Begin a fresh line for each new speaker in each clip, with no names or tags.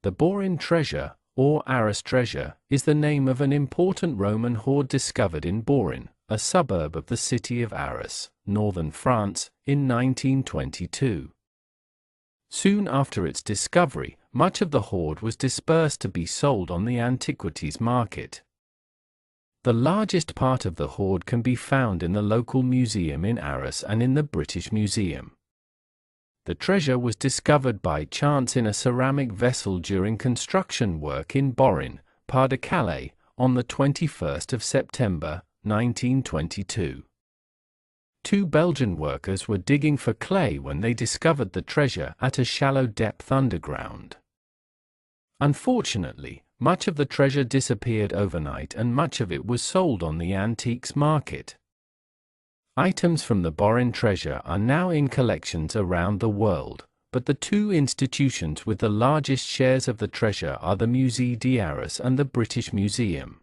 The Beaurains treasure, or Arras treasure, is the name of an important Roman hoard discovered in Beaurains, a suburb of the city of Arras, northern France, in 1922. Soon after its discovery, much of the hoard was dispersed to be sold on the antiquities market. The largest part of the hoard can be found in the local museum in Arras and in the British Museum. The treasure was discovered by chance in a ceramic vessel during construction work in Beaurains, Pas-de-Calais, on the 21st of September, 1922. Two Belgian workers were digging for clay when they discovered the treasure at a shallow depth underground. Unfortunately, much of the treasure disappeared overnight and much of it was sold on the antiques market. Items from the Beaurains treasure are now in collections around the world, but the two institutions with the largest shares of the treasure are the Musée d'Arras and the British Museum.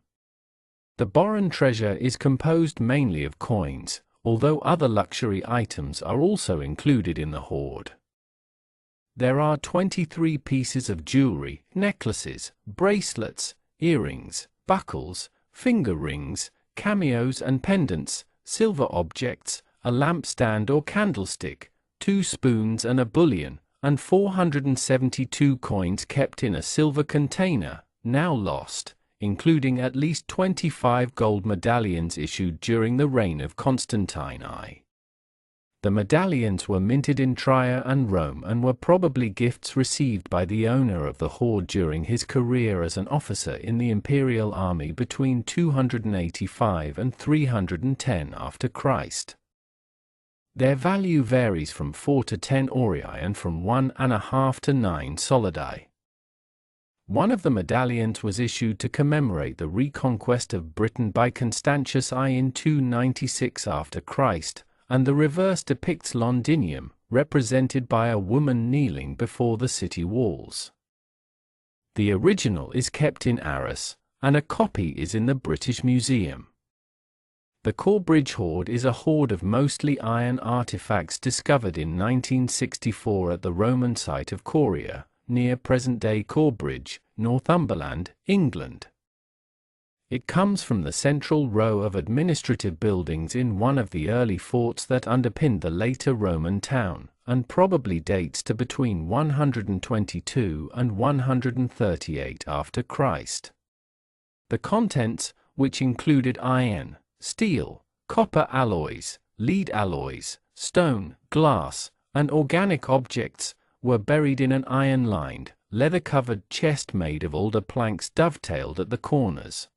The Beaurains treasure is composed mainly of coins, although other luxury items are also included in the hoard. There are 23 pieces of jewelry, necklaces, bracelets, earrings, buckles, finger rings, cameos and pendants, silver objects, a lampstand or candlestick, 2 spoons and a bullion, and 472 coins kept in a silver container, now lost, including at least 25 gold medallions issued during the reign of Constantine I. The medallions were minted in Trier and Rome and were probably gifts received by the owner of the hoard during his career as an officer in the imperial army between 285 and 310 after Christ. Their value varies from 4 to 10 aurei and from 1.5 to 9 solidi. One of the medallions was issued to commemorate the reconquest of Britain by Constantius I in 296 after Christ, and the reverse depicts Londinium, represented by a woman kneeling before the city walls. The original is kept in Arras, and a copy is in the British Museum. The Corbridge hoard is a hoard of mostly iron artifacts discovered in 1964 at the Roman site of Coria, near present-day Corbridge, Northumberland, England. It comes from the central row of administrative buildings in one of the early forts that underpinned the later Roman town, and probably dates to between 122 and 138 after Christ. The contents, which included iron, steel, copper alloys, lead alloys, stone, glass, and organic objects, were buried in an iron-lined, leather-covered chest made of alder planks dovetailed at the corners.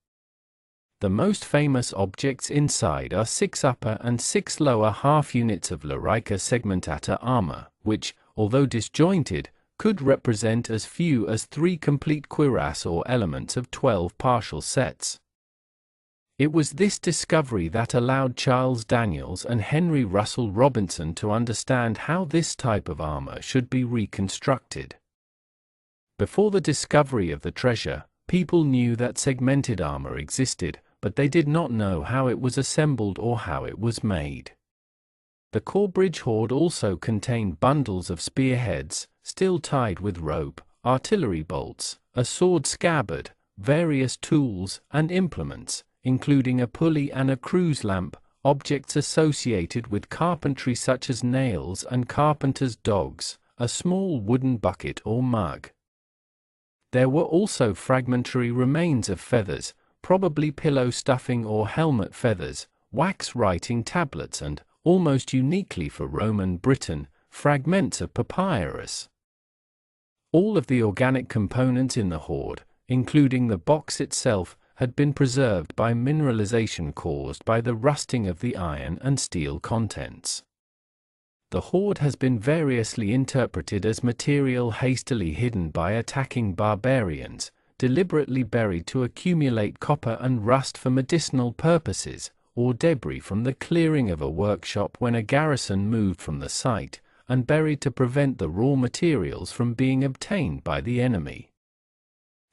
The most famous objects inside are 6 upper and 6 lower half units of larica segmentata armor, which, although disjointed, could represent as few as 3 complete cuirass or elements of 12 partial sets. It was this discovery that allowed Charles Daniels and Henry Russell Robinson to understand how this type of armor should be reconstructed. Before the discovery of the treasure, people knew that segmented armor existed, but they did not know how it was assembled or how it was made. The Corbridge hoard also contained bundles of spearheads, still tied with rope, artillery bolts, a sword scabbard, various tools and implements, including a pulley and a cruise lamp, objects associated with carpentry such as nails and carpenter's dogs, a small wooden bucket or mug. There were also fragmentary remains of feathers, probably pillow stuffing or helmet feathers, wax writing tablets and, almost uniquely for Roman Britain, fragments of papyrus. All of the organic components in the hoard, including the box itself, had been preserved by mineralization caused by the rusting of the iron and steel contents. The hoard has been variously interpreted as material hastily hidden by attacking barbarians, deliberately buried to accumulate copper and rust for medicinal purposes, or debris from the clearing of a workshop when a garrison moved from the site, and buried to prevent the raw materials from being obtained by the enemy.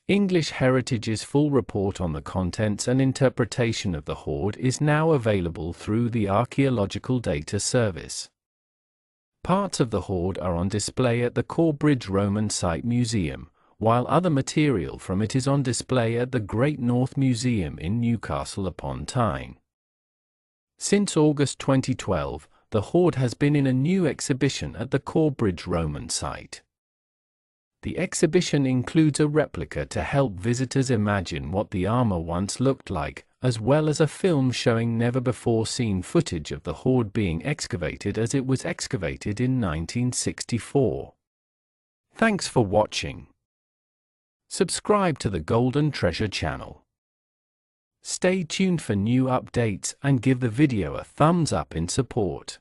English Heritage's full report on the contents and interpretation of the hoard is now available through the Archaeological Data Service. Parts of the hoard are on display at the Corbridge Roman Site Museum, while other material from it is on display at the Great North Museum in Newcastle upon Tyne. Since August 2012, the hoard has been in a new exhibition at the Corbridge Roman site. The exhibition includes a replica to help visitors imagine what the armor once looked like, as well as a film showing never-before-seen footage of the hoard being excavated as it was excavated in 1964. Thanks for watching. Subscribe to the Golden Treasure channel. Stay tuned for new updates and give the video a thumbs up in support.